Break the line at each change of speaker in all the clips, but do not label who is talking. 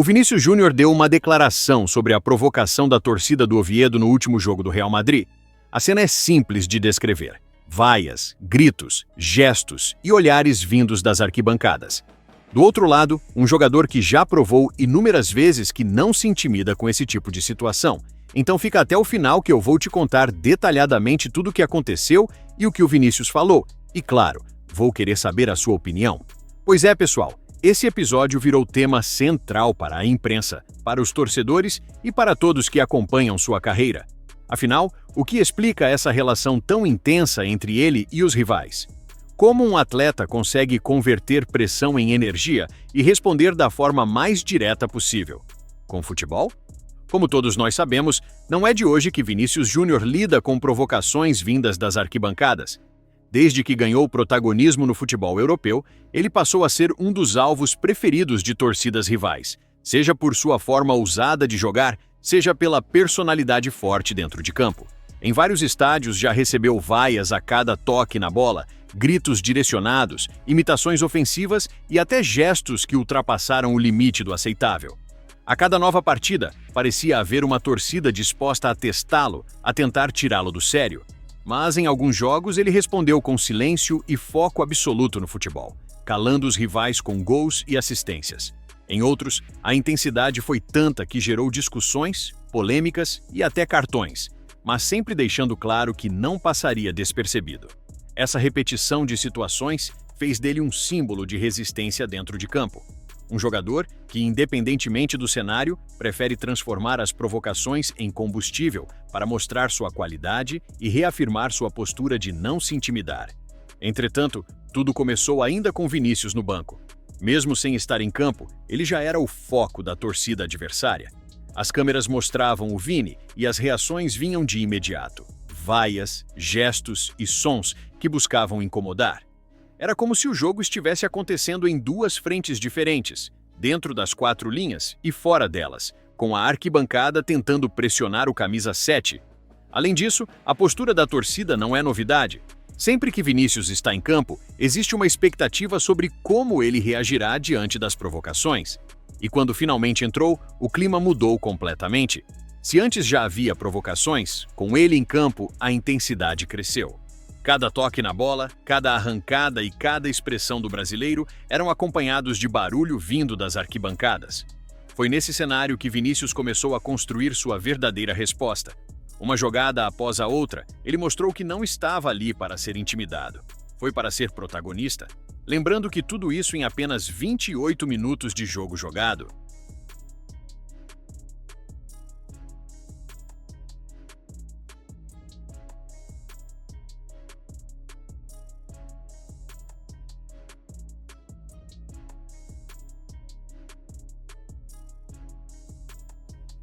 O Vinícius Júnior deu uma declaração sobre a provocação da torcida do Oviedo no último jogo do Real Madrid. A cena é simples de descrever. Vaias, gritos, gestos e olhares vindos das arquibancadas. Do outro lado, um jogador que já provou inúmeras vezes que não se intimida com esse tipo de situação. Então fica até o final que eu vou te contar detalhadamente tudo o que aconteceu e o que o Vinícius falou. E claro, vou querer saber a sua opinião. Pois é, pessoal, esse episódio virou tema central para a imprensa, para os torcedores e para todos que acompanham sua carreira. Afinal, o que explica essa relação tão intensa entre ele e os rivais? Como um atleta consegue converter pressão em energia e responder da forma mais direta possível? Com futebol? Como todos nós sabemos, não é de hoje que Vinícius Júnior lida com provocações vindas das arquibancadas. Desde que ganhou protagonismo no futebol europeu, ele passou a ser um dos alvos preferidos de torcidas rivais, seja por sua forma ousada de jogar, seja pela personalidade forte dentro de campo. Em vários estádios já recebeu vaias a cada toque na bola, gritos direcionados, imitações ofensivas e até gestos que ultrapassaram o limite do aceitável. A cada nova partida, parecia haver uma torcida disposta a testá-lo, a tentar tirá-lo do sério. Mas em alguns jogos ele respondeu com silêncio e foco absoluto no futebol, calando os rivais com gols e assistências. Em outros, a intensidade foi tanta que gerou discussões, polêmicas e até cartões, mas sempre deixando claro que não passaria despercebido. Essa repetição de situações fez dele um símbolo de resistência dentro de campo. Um jogador que, independentemente do cenário, prefere transformar as provocações em combustível para mostrar sua qualidade e reafirmar sua postura de não se intimidar. Entretanto, tudo começou ainda com Vinícius no banco. Mesmo sem estar em campo, ele já era o foco da torcida adversária. As câmeras mostravam o Vini e as reações vinham de imediato. Vaias, gestos e sons que buscavam incomodar. Era como se o jogo estivesse acontecendo em duas frentes diferentes, dentro das quatro linhas e fora delas, com a arquibancada tentando pressionar o camisa 7. Além disso, a postura da torcida não é novidade. Sempre que Vinícius está em campo, existe uma expectativa sobre como ele reagirá diante das provocações. E quando finalmente entrou, o clima mudou completamente. Se antes já havia provocações, com ele em campo, a intensidade cresceu. Cada toque na bola, cada arrancada e cada expressão do brasileiro eram acompanhados de barulho vindo das arquibancadas. Foi nesse cenário que Vinícius começou a construir sua verdadeira resposta. Uma jogada após a outra, ele mostrou que não estava ali para ser intimidado. Foi para ser protagonista. Lembrando que tudo isso em apenas 28 minutos de jogo jogado.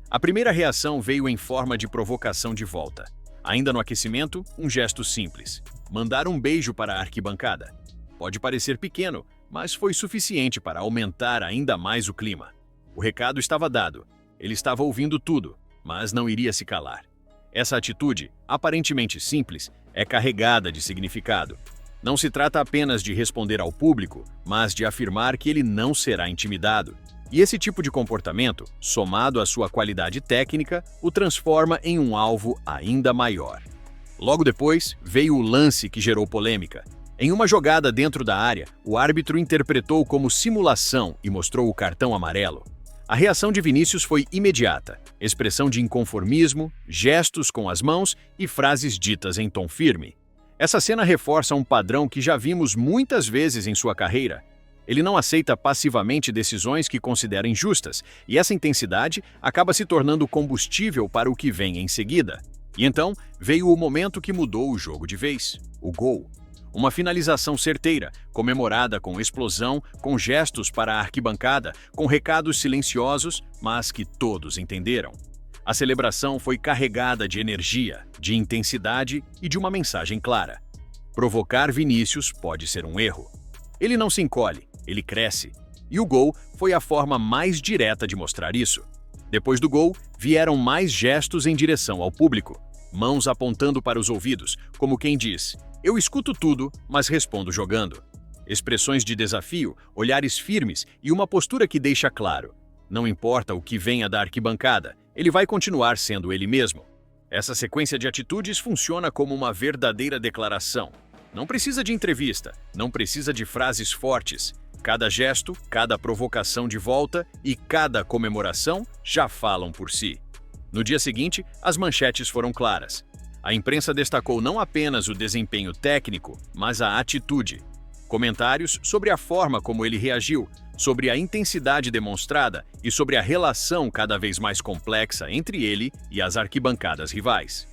A primeira reação veio em forma de provocação de volta. Ainda no aquecimento, um gesto simples: mandar um beijo para a arquibancada. Pode parecer pequeno, mas foi suficiente para aumentar ainda mais o clima. O recado estava dado. Ele estava ouvindo tudo, mas não iria se calar. Essa atitude, aparentemente simples, é carregada de significado. Não se trata apenas de responder ao público, mas de afirmar que ele não será intimidado. E esse tipo de comportamento, somado à sua qualidade técnica, o transforma em um alvo ainda maior. Logo depois, veio o lance que gerou polêmica. Em uma jogada dentro da área, o árbitro interpretou como simulação e mostrou o cartão amarelo. A reação de Vinícius foi imediata, expressão de inconformismo, gestos com as mãos e frases ditas em tom firme. Essa cena reforça um padrão que já vimos muitas vezes em sua carreira. Ele não aceita passivamente decisões que considera injustas, e essa intensidade acaba se tornando combustível para o que vem em seguida. E então, veio o momento que mudou o jogo de vez: o gol. Uma finalização certeira, comemorada com explosão, com gestos para a arquibancada, com recados silenciosos, mas que todos entenderam. A celebração foi carregada de energia, de intensidade e de uma mensagem clara. Provocar Vinícius pode ser um erro. Ele não se encolhe, ele cresce. E o gol foi a forma mais direta de mostrar isso. Depois do gol, vieram mais gestos em direção ao público. Mãos apontando para os ouvidos, como quem diz: "Eu escuto tudo, mas respondo jogando." Expressões de desafio, olhares firmes e uma postura que deixa claro: Não importa o que venha da arquibancada, ele vai continuar sendo ele mesmo. Essa sequência de atitudes funciona como uma verdadeira declaração. Não precisa de entrevista, não precisa de frases fortes. Cada gesto, cada provocação de volta e cada comemoração já falam por si. No dia seguinte, as manchetes foram claras. A imprensa destacou não apenas o desempenho técnico, mas a atitude. Comentários sobre a forma como ele reagiu, sobre a intensidade demonstrada e sobre a relação cada vez mais complexa entre ele e as arquibancadas rivais.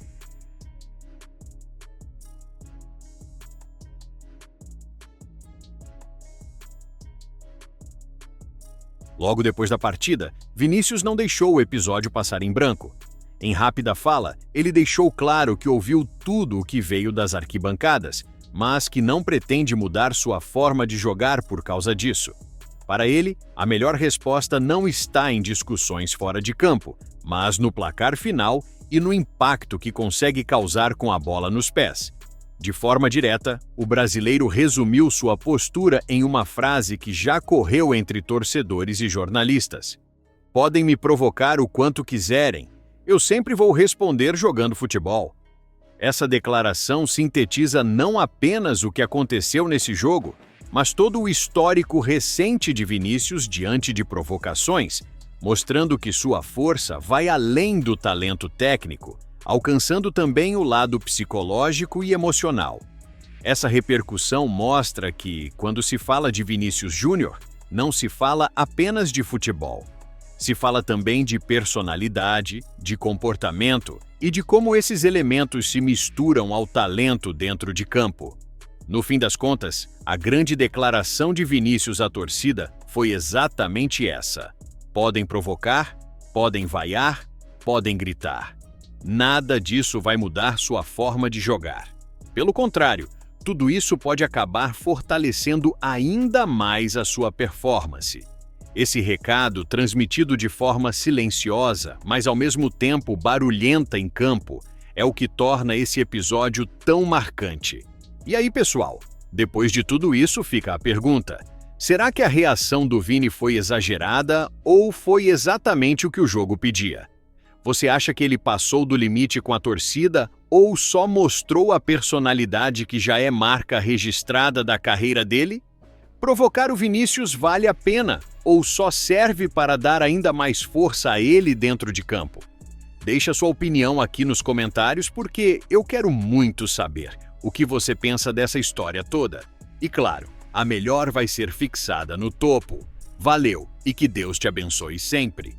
Logo depois da partida, Vinícius não deixou o episódio passar em branco. Em rápida fala, ele deixou claro que ouviu tudo o que veio das arquibancadas, mas que não pretende mudar sua forma de jogar por causa disso. Para ele, a melhor resposta não está em discussões fora de campo, mas no placar final e no impacto que consegue causar com a bola nos pés. De forma direta, o brasileiro resumiu sua postura em uma frase que já correu entre torcedores e jornalistas. Podem me provocar o quanto quiserem, eu sempre vou responder jogando futebol. Essa declaração sintetiza não apenas o que aconteceu nesse jogo, mas todo o histórico recente de Vinícius diante de provocações, mostrando que sua força vai além do talento técnico, alcançando também o lado psicológico e emocional. Essa repercussão mostra que, quando se fala de Vinícius Júnior, não se fala apenas de futebol. Se fala também de personalidade, de comportamento e de como esses elementos se misturam ao talento dentro de campo. No fim das contas, a grande declaração de Vinícius à torcida foi exatamente essa: podem provocar, podem vaiar, podem gritar. Nada disso vai mudar sua forma de jogar. Pelo contrário, tudo isso pode acabar fortalecendo ainda mais a sua performance. Esse recado, transmitido de forma silenciosa, mas ao mesmo tempo barulhenta em campo, é o que torna esse episódio tão marcante. E aí, pessoal, depois de tudo isso fica a pergunta: será que a reação do Vini foi exagerada ou foi exatamente o que o jogo pedia? Você acha que ele passou do limite com a torcida ou só mostrou a personalidade que já é marca registrada da carreira dele? Provocar o Vinícius vale a pena ou só serve para dar ainda mais força a ele dentro de campo? Deixa sua opinião aqui nos comentários porque eu quero muito saber o que você pensa dessa história toda. E claro, a melhor vai ser fixada no topo. Valeu e que Deus te abençoe sempre.